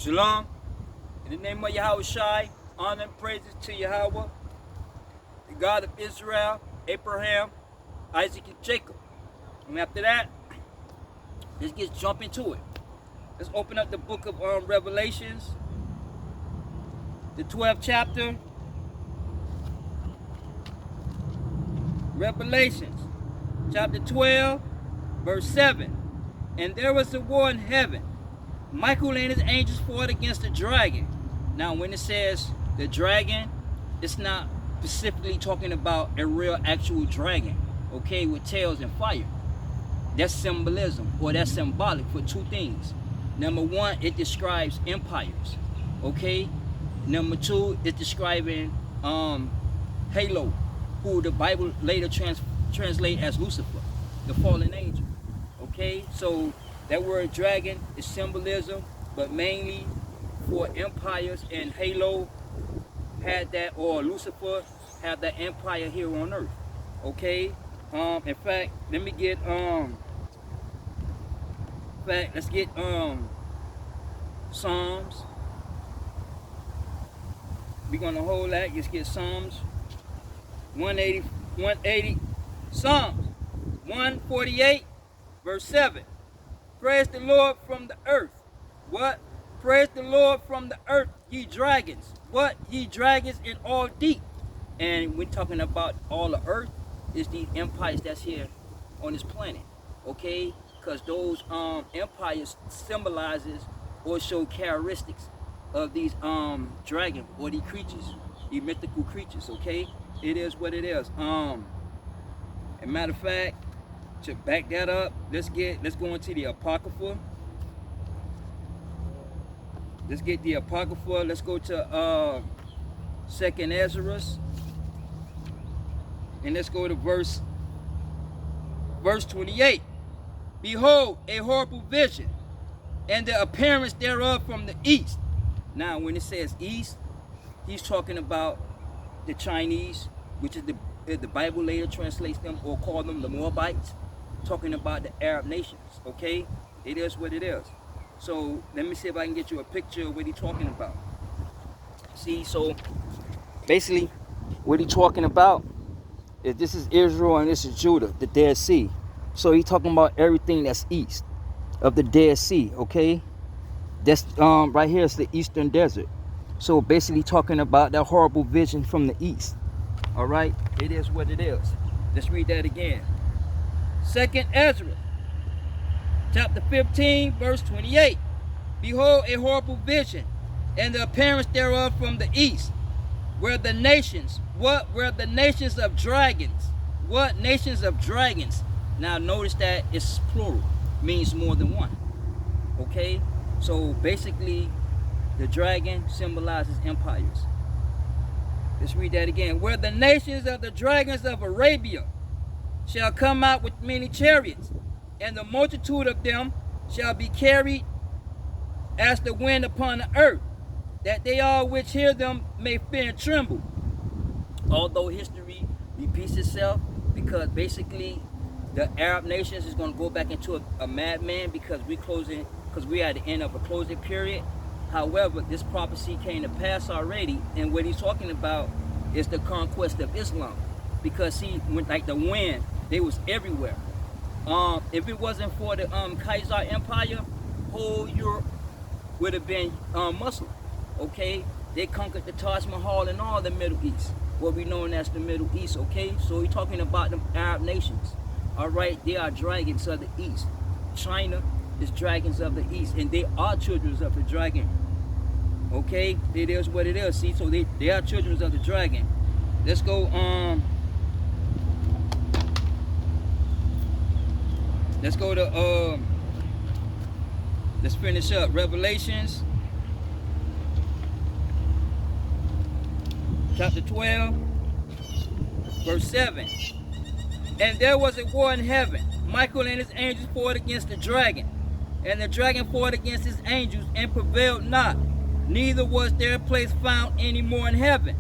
Shalom. In the name of YHWH, honor and praises to Yahweh, the God of Israel, Abraham, Isaac, and Jacob. And after that, let's get jump into it. Let's open up the book of Revelations, the 12th chapter. Revelations, chapter 12, verse 7. And there was a war in heaven. Michael and his angels fought against the dragon. Now, when it says the dragon, it's not specifically talking about a real actual dragon, okay, with tails and fire. That's symbolism, or that's symbolic for two things. Number one, it describes empires, okay. Number two, it's describing Halo, who the Bible later translate as Lucifer, the fallen angel, okay. So that word dragon is symbolism, but mainly for empires, and Halo had that, or Lucifer had that empire here on earth, okay. In fact, let me get let's get Psalms. We're gonna hold that. Let's get Psalms 180, Psalms 148, verse 7. Praise the Lord from the earth. What? Praise the Lord from the earth, ye dragons. What? Ye dragons in all deep. And we're talking about all the earth is these empires that's here on this planet, okay? Because those empires symbolizes or show characteristics of these dragons or these creatures, these mythical creatures, okay? It is what it is. As a matter of fact, to back that up, let's go into the Apocrypha. Let's get the Apocrypha. Let's go to 2nd Ezra. And let's go to verse 28. Behold, a horrible vision, and the appearance thereof from the east. Now, when it says east, he's talking about the Chinese, which is the Bible later translates them or call them the Moabites, talking about the Arab nations, okay? It is what it is. So let me see if I can get you a picture of what he's talking about. See, so basically what he's talking about is this is Israel and this is Judah, the Dead Sea. So he's talking about everything that's east of the Dead Sea, okay? That's right here is the eastern desert. So basically talking about that horrible vision from the east. All right, it is what it is. Let's read that again. 2nd Ezra, chapter 15, verse 28. Behold, a horrible vision, and the appearance thereof from the east, where the nations, what? Where the nations of dragons. What? Nations of dragons. Now notice that it's plural, means more than one, okay? So basically, the dragon symbolizes empires. Let's read that again. Where the nations of the dragons of Arabia shall come out with many chariots, and the multitude of them shall be carried as the wind upon the earth, that they all which hear them may fear and tremble. Although history repeats itself, because basically the Arab nations is going to go back into a madman because we're at the end of a closing period. However, this prophecy came to pass already, and what he's talking about is the conquest of Islam, because see, when like the wind, they was everywhere. If it wasn't for the Kaiser Empire, whole Europe would have been Muslim. Okay, they conquered the Taj Mahal and all the Middle East, what we know as the Middle East. Okay, so we're talking about the Arab nations. All right, they are dragons of the east. China is dragons of the east, and they are children of the dragon. Okay, it is what it is. See, so they are children of the dragon. Let's go. Let's go to. Let's finish up Revelations, chapter 12, verse 7. And there was a war in heaven. Michael and his angels fought against the dragon, and the dragon fought against his angels and prevailed not. Neither was their place found any more in heaven.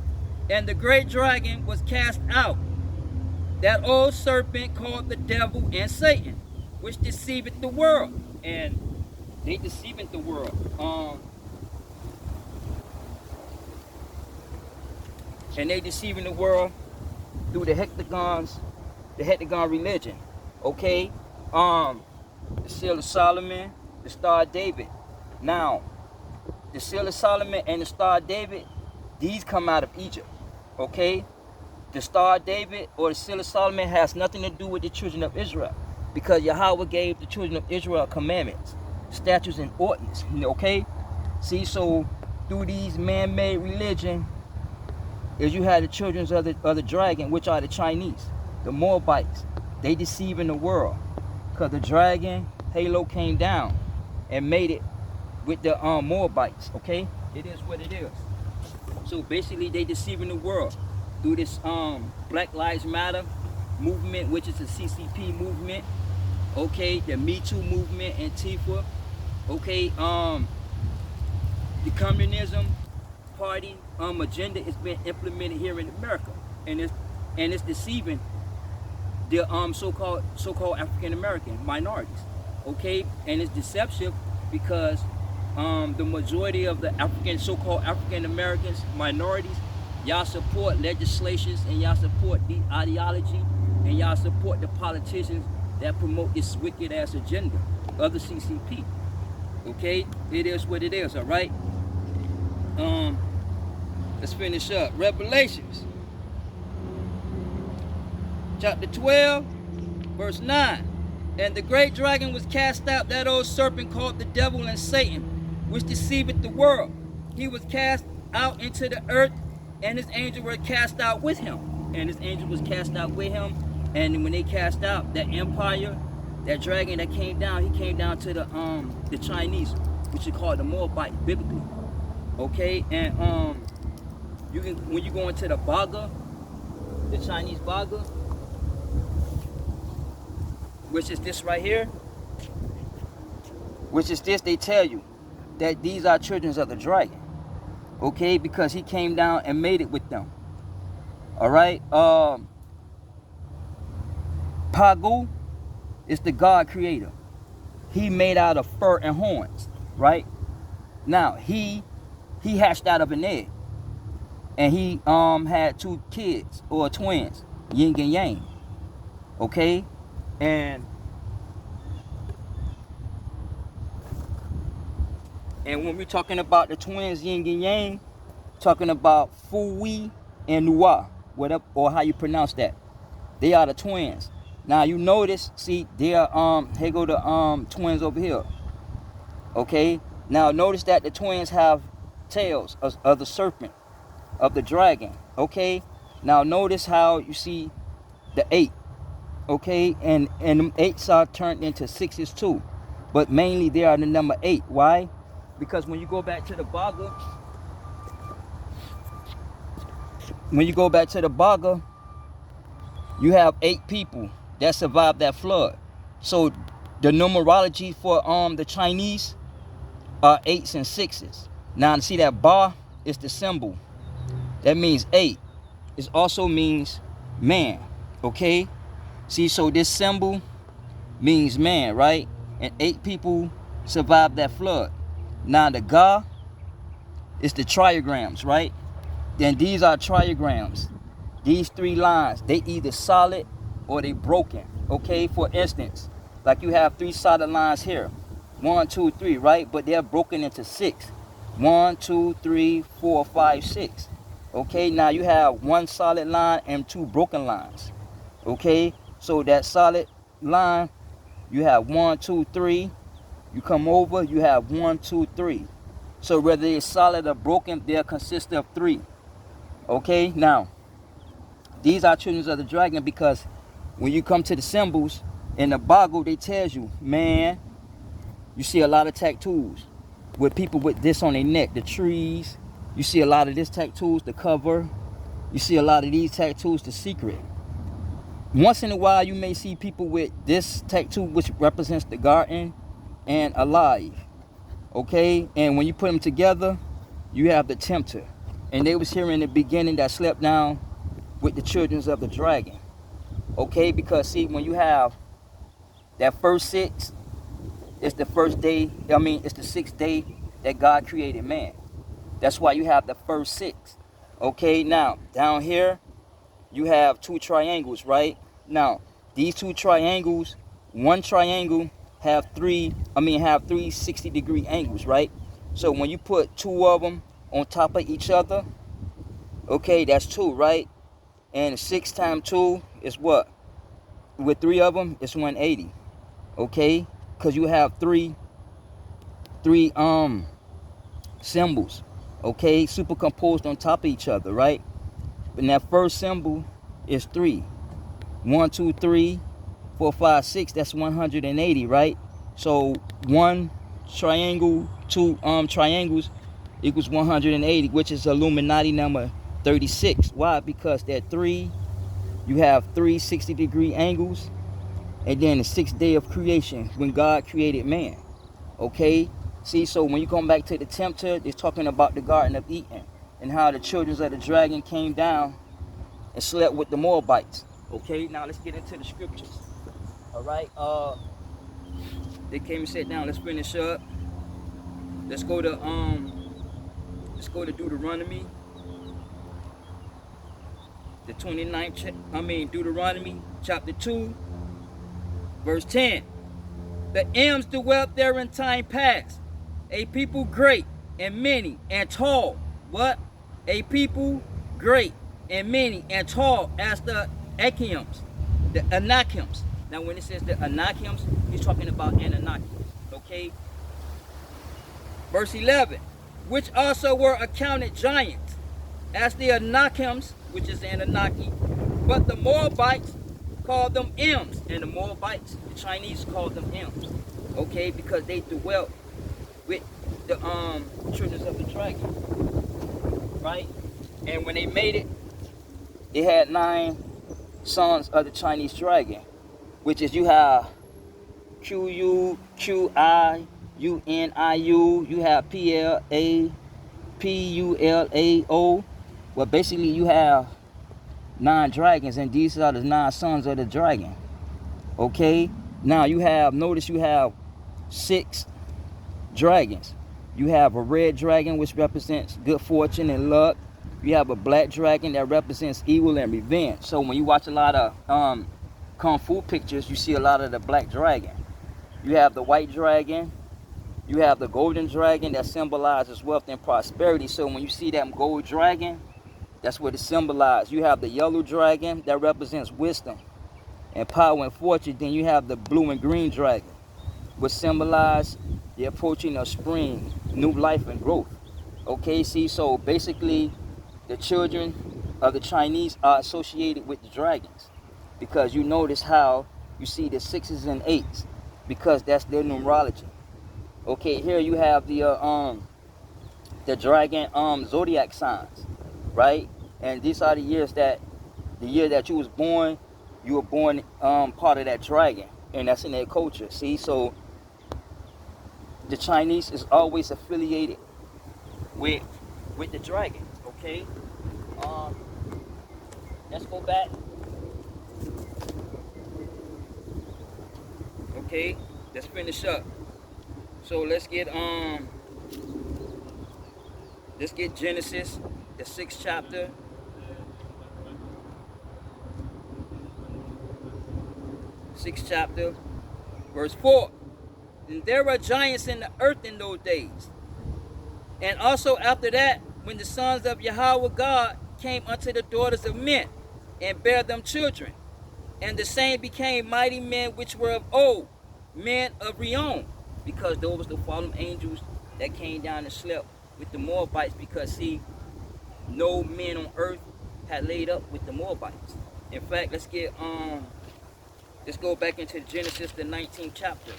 And the great dragon was cast out, that old serpent called the devil and Satan, which deceiveth the world. And they deceiving the world. and they deceiving the world through the hectagons, the hectagon religion. Okay, the Seal of Solomon, the Star of David. Now, the Seal of Solomon and the Star of David, these come out of Egypt. Okay, the Star of David or the Seal of Solomon has nothing to do with the children of Israel, because Yahweh gave the children of Israel commandments, statutes, and ordinances. Okay, see, so through these man-made religion, is you had the children of the dragon, which are the Chinese, the Moabites. They deceiving the world, because the dragon halo came down and made it with the Moabites. Okay, it is what it is. So basically, they deceiving the world through this Black Lives Matter movement, which is the CCP movement. Okay, the Me Too movement, Antifa. Okay, the communism party agenda is being implemented here in America, and it's deceiving the so-called African American minorities. Okay, and it's deceptive because the majority of the so-called African Americans minorities, y'all support legislations and y'all support the ideology and y'all support the politicians that promote this wicked ass agenda of the CCP. Okay, it is what it is. All right. Let's finish up. Revelations chapter 12, verse 9. And the great dragon was cast out, that old serpent called the devil and Satan, which deceiveth the world. He was cast out into the earth, and his angels were cast out with him. And his angel was cast out with him. And when they cast out that empire, that dragon that came down, he came down to the Chinese, which is called the Moabite biblically. Okay, and you can, when you go into the Baga, the Chinese Baga, which is this right here, which is this, they tell you that these are children of the dragon. Okay, because he came down and made it with them. All right, Pagu is the God creator. He made out of fur and horns, right? Now he hatched out of an egg, and he had two kids or twins, yin and yang. Okay, and when we're talking about the twins yin and yang, talking about Fui and Nua, whatever, or how you pronounce that, they are the twins. Now you notice, see, they are here go the twins over here. Okay, now notice that the twins have tails of the serpent, of the dragon. Okay, now notice how you see the 8. Okay, and them 8s are turned into 6s too, but mainly they are the number 8. Why? Because when you go back to the Baga, you have 8 people that survived that flood. So the numerology for the Chinese are 8s and 6s. Now see that Ba is the symbol. That means 8. It also means man. Okay? See, so this symbol means man, right? And 8 people survived that flood. Now the Ga is the triograms, right? Then these are triograms. These 3 lines, they either solid or they broken. Okay, for instance, like you have 3 solid lines here. 1, 2, 3, right? But they're broken into 6. 1, 2, 3, 4, 5, 6. Okay, now you have 1 solid line and 2 broken lines. Okay, so that solid line, you have 1, 2, 3. You come over, you have 1, 2, 3. So whether it's solid or broken, they'll consist of 3. Okay, now these are children of the dragon, because when you come to the symbols in the Bible, they tells you, man, you see a lot of tattoos with people with this on their neck, the trees. You see a lot of this tattoos, the cover. You see a lot of these tattoos, the secret. Once in a while, you may see people with this tattoo, which represents the garden and alive. Okay, and when you put them together, you have the tempter. And they was here in the beginning that slept down with the children of the dragon. Okay, because see, when you have that first 6, it's the first day, it's the 6th day that God created man. That's why you have the first 6. Okay, now down here you have two triangles, right? Now these two triangles, one triangle have three 60-degree angles, right? So when you put two of them on top of each other, okay, that's two, right? And 6 times 2 is what? With three of them, it's 180. Okay, because you have three symbols, okay, superimposed on top of each other, right? But that first symbol is 3. 1, 2, 3, 4, 5, 6. That's 180, right? So one triangle, two triangles equals 180, which is Illuminati number 36. Why? Because that 3, you have 3 60-degree angles, and then the 6th day of creation when God created man. Okay, see, so when you come back to the tempter, they're talking about the Garden of Eden and how the children of the dragon came down and slept with the Moabites. Okay, now let's get into the scriptures. All right, they came and sat down. Let's finish up. Let's go to Deuteronomy, the 29th. Deuteronomy chapter 2, verse 10. The M's dwelt there in time past, a people great and many and tall. What? A people great and many and tall as the Anakims, the Anakims. Now when it says the Anakims, he's talking about Anunnaki. Okay? Verse 11. Which also were accounted giants, as the Anakims, which is the Anunnaki, but the Moabites called them M's, and the Moabites, the Chinese, called them M's. Okay, because they dwelt with the children of the dragon, right? And when they made it, they had 9 sons of the Chinese dragon, which is you have QU, QI, UNIU, you have PLA, PULAO. Well, basically you have 9 dragons, and these are the 9 sons of the dragon. Okay, now you have, notice you have 6 dragons. You have a red dragon, which represents good fortune and luck. You have a black dragon that represents evil and revenge. So when you watch a lot of kung fu pictures, you see a lot of the black dragon. You have the white dragon. You have the golden dragon that symbolizes wealth and prosperity. So when you see that gold dragon, that's what it symbolizes. You have the yellow dragon that represents wisdom and power and fortune. Then you have the blue and green dragon, which symbolize the approaching of spring, new life and growth. Okay, see, so basically the children of the Chinese are associated with the dragons, because you notice how you see the 6s and 8s, because that's their numerology. Okay, here you have the dragon zodiac signs, right? And these are the years that, the year that you was born, you were born part of that dragon, and that's in their culture. See, so the Chinese is always affiliated with the dragon. Okay, let's go back. Okay, let's finish up. So let's get Genesis, the 6th chapter. Verse 4. And there were giants in the earth in those days. And also after that, when the sons of Yahweh God came unto the daughters of men, and bare them children. And the same became mighty men which were of old, men of Rion, because those was the fallen angels that came down and slept with the Moabites, because see, no men on earth had laid up with the Moabites. In fact, let's go back into Genesis, the 19th chapter,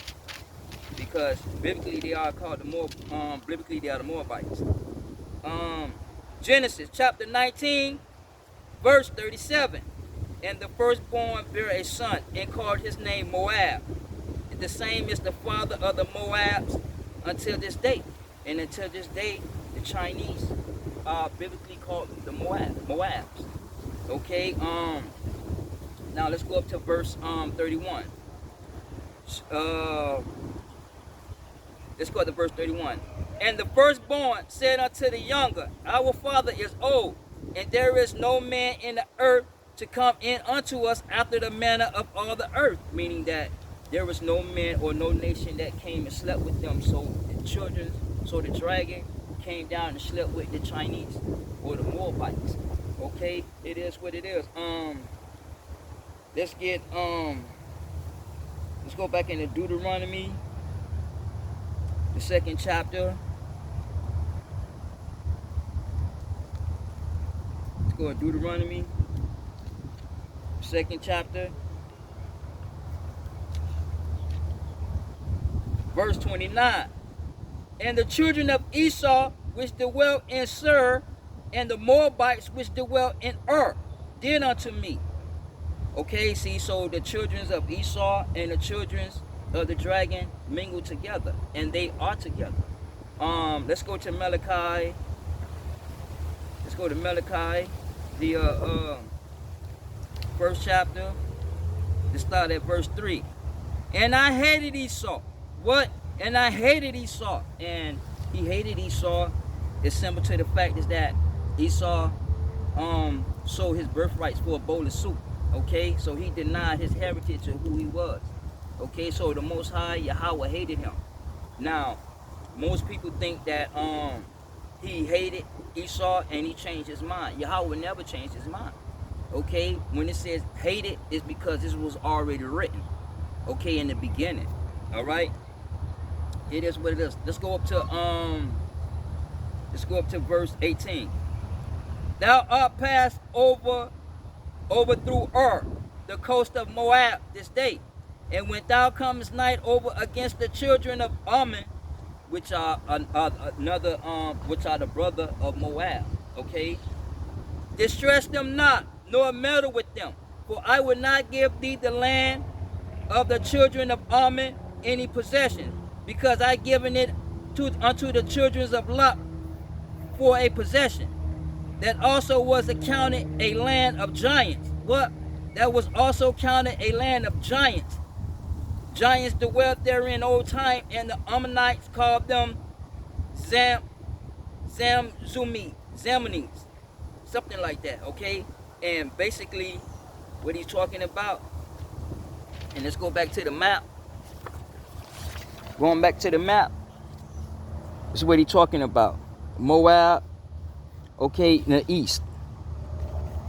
because biblically they are called the Moabites. Genesis chapter 19, verse 37. And the firstborn bare a son, and called his name Moab. And the same is the father of the Moabs until this day. And until this day, the Chinese are biblically called the Moabs. Okay, now let's go up to verse 31. Let's go to verse 31. And the firstborn said unto the younger, Our father is old, And there is no man in the earth to come in unto us after the manner of all the earth. Meaning that there was no man or no nation that came and slept with them. So the dragon came down and slept with the Chinese or the Moabites. Okay, it is what it is. Let's go back into Deuteronomy, the 2nd chapter. Let's go to Deuteronomy, 2nd chapter, verse 29. And the children of Esau which dwelt in Seir, and the Moabites which dwelt in Ur, did unto me. Okay, see, so the children of Esau and the children of the dragon mingled together, and they are together. Let's go to Malachi. Let's go to Malachi, the 1st chapter. Let's start at verse 3. And I hated Esau. What? And I hated Esau. And he hated Esau. It's simple to the fact is that Esau sold his birthrights for a bowl of soup. Okay, so he denied his heritage of who he was. Okay, so the Most High Yahweh hated him. Now, most people think that he hated Esau and he changed his mind. Yahweh never changed his mind. Okay, when it says hated, it's because this was already written. Okay, in the beginning. All right, it is what it is. Let's go up to verse 18. Thou art passed over through Ur, the coast of Moab, this day. And when thou comest night over against the children of Ammon, which are which are the brother of Moab, okay, distress them not, nor meddle with them, for I will not give thee the land of the children of Ammon any possession, because I given it unto the children of Lot for a possession. That also was accounted a land of giants. What? That was also counted a land of giants. Giants dwelt there in old time, and the Ammonites called them Zamzumis, something like that, okay? And basically, what he's talking about, and let's go back to the map. Going back to the map, this is what he's talking about. Moab, okay, in the east,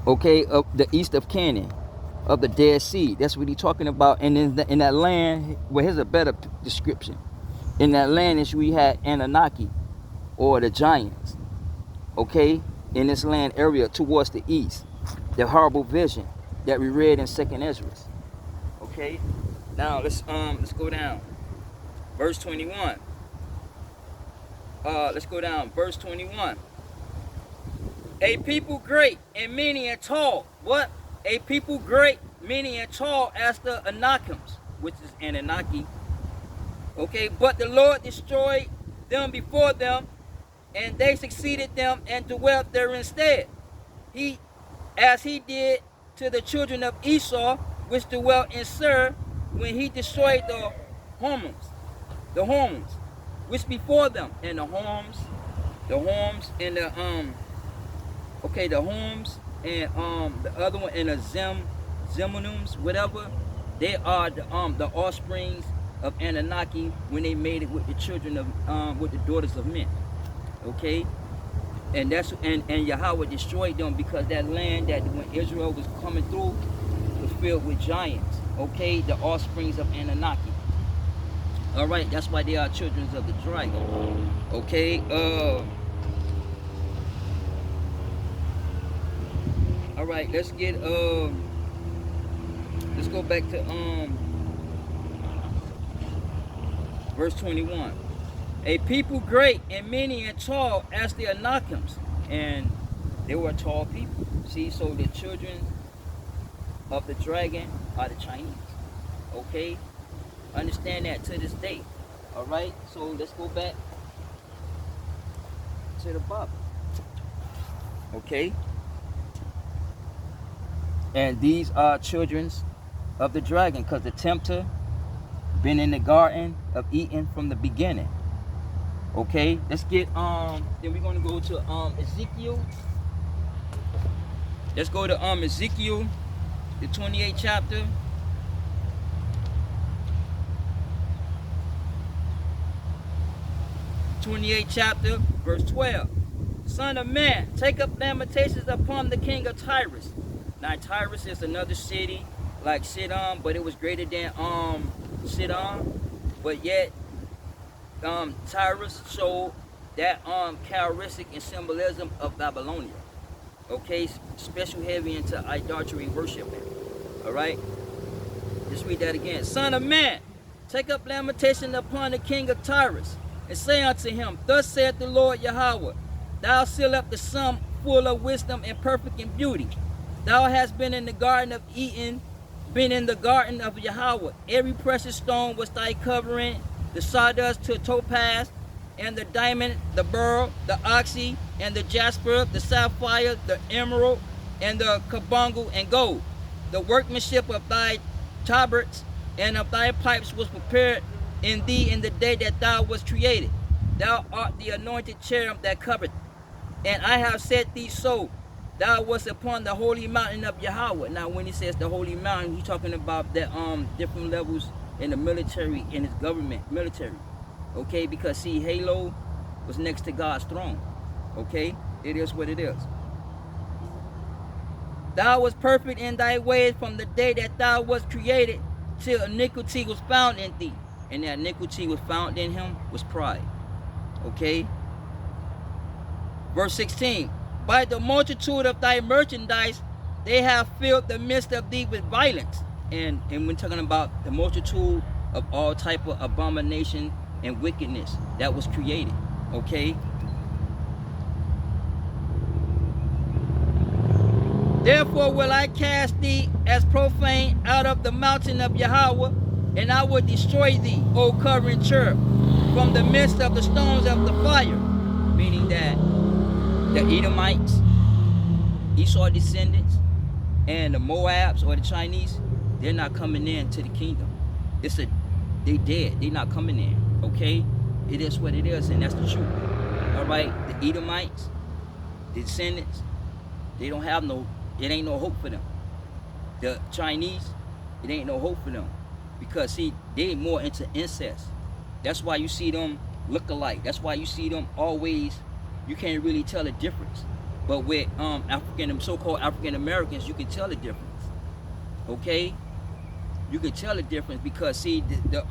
okay, of the east of Canaan, of the Dead Sea. That's what he's talking about. And in that land, well, here's a better description. In that land is we had Anunnaki, or the giants, okay, in this land area towards the east. The horrible vision that we read in 2nd Ezra. Okay, now let's go down. Verse 21. Let's go down. Verse 21. A people great and many and tall. What? A people great, many and tall as the Anakims, which is Anunnaki. Okay, but the Lord destroyed them before them, and they succeeded them and dwelt there instead. As he did to the children of Esau, which dwelt in Seir, when he destroyed the Hormons, which before them, and the Horms, and the the Horms and the other one, and the Zemunums, whatever, they are the offsprings of Anunnaki when they made it with the children of with the daughters of men. Okay, and that's and Yahweh destroyed them because that land that when Israel was coming through was filled with giants. Okay, the offsprings of Anunnaki. All right, that's why they are children of the dragon. Okay, all right, let's go back to verse 21. A people great and many and tall as the Anakims, and they were tall people. See, so the children of the dragon are the Chinese. Okay, understand that to this day. All right, so let's go back to the Bible. Okay, and these are children of the dragon, because the tempter been in the garden of Eden from the beginning. Okay, let's get then we're going to go to Ezekiel. Let's go to Ezekiel, the 28th chapter. Verse 12. Son of man, take up lamentations upon the king of Tyrus. Now Tyrus is another city like Sidon, but it was greater than Sidon. But yet Tyrus showed that characteristic and symbolism of Babylonia. Okay, special heavy into idolatry worshiping. Alright? Just read that again. Son of man, take up lamentation upon the king of Tyrus, and say unto him, Thus saith the Lord Yahweh, Thou seal up the sum full of wisdom and perfect in beauty. Thou hast been in the garden of Eden, been in the garden of Yahweh. Every precious stone was thy covering, the sawdust to topaz, and the diamond, the beryl, the oxy, and the jasper, the sapphire, the emerald, and the carbuncle and gold. The workmanship of thy tabrets and of thy pipes was prepared in thee in the day that thou wast created. Thou art the anointed cherub that covered, and I have set thee so. Thou wast upon the holy mountain of Yahweh. Now when he says the holy mountain, he's talking about the different levels in the military, in his government, military. Okay, because see, Halo was next to God's throne. Okay, it is what it is. Thou wast perfect in thy ways from the day that thou wast created, till iniquity was found in thee. And that iniquity was found in him was pride. Okay. Verse 16. By the multitude of thy merchandise, they have filled the midst of thee with violence. And we're talking about the multitude of all type of abomination and wickedness that was created. Okay. Therefore will I cast thee as profane out of the mountain of Yahweh, and I will destroy thee, O covering cherub, from the midst of the stones of the fire. Meaning that the Edomites, Esau descendants, and the Moabs or the Chinese, they're not coming in to the kingdom. They dead. They're not coming in. Okay? It is what it is, and that's the truth. Alright? The Edomites, the descendants, they don't have it ain't no hope for them. The Chinese, it ain't no hope for them. Because see, they more into incest. That's why you see them look alike. That's why you see them always, you can't really tell the difference. But with so-called African Americans, you can tell the difference. Okay? You can tell the difference because see, the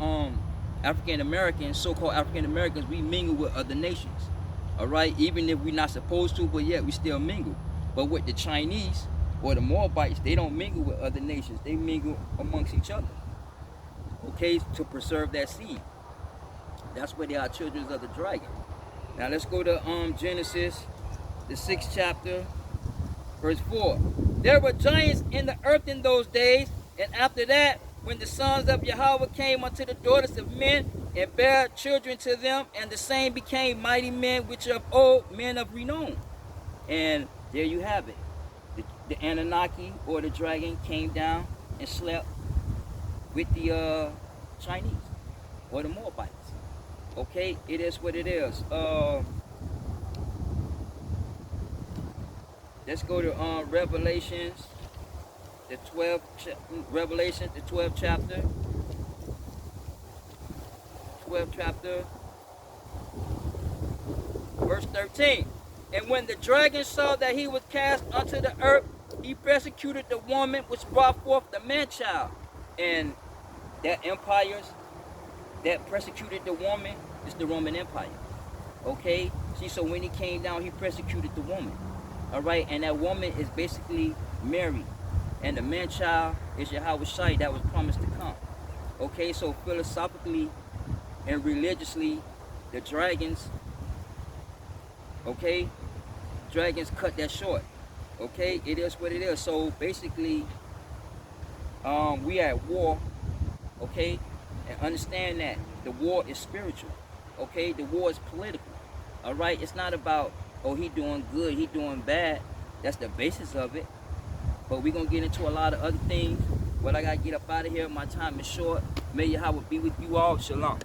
African Americans, so-called African Americans, we mingle with other nations. Alright? Even if we're not supposed to, but yet we still mingle. But with the Chinese or the Moabites, they don't mingle with other nations. They mingle amongst each other. Okay, to preserve that seed. That's where they are children of the dragon. Now let's go to Genesis, the 6th chapter, verse 4. There were giants in the earth in those days, and after that, when the sons of Yahweh came unto the daughters of men, and bare children to them, and the same became mighty men, which of old, men of renown. And there you have it. The Anunnaki, or the dragon, came down and slept with the Chinese or the Moabites. Okay, it is what it is. Let's go to Revelations, the 12th chapter. 12th chapter, verse 13. And when the dragon saw that he was cast unto the earth, he persecuted the woman which brought forth the man-child. And that empires that persecuted the woman is the Roman Empire. Okay? See, so when he came down, he persecuted the woman. Alright? And that woman is basically Mary. And the man-child is ISRAELITE that was promised to come. Okay? So philosophically and religiously, the dragons, okay? Dragons cut that short. Okay? It is what it is. So basically, we are at war. Okay? And understand that the war is spiritual. Okay? The war is political. Alright? It's not about, oh, he doing good, he doing bad. That's the basis of it. But we're going to get into a lot of other things. But I got to get up out of here. My time is short. May Yahweh be with you all. Shalom.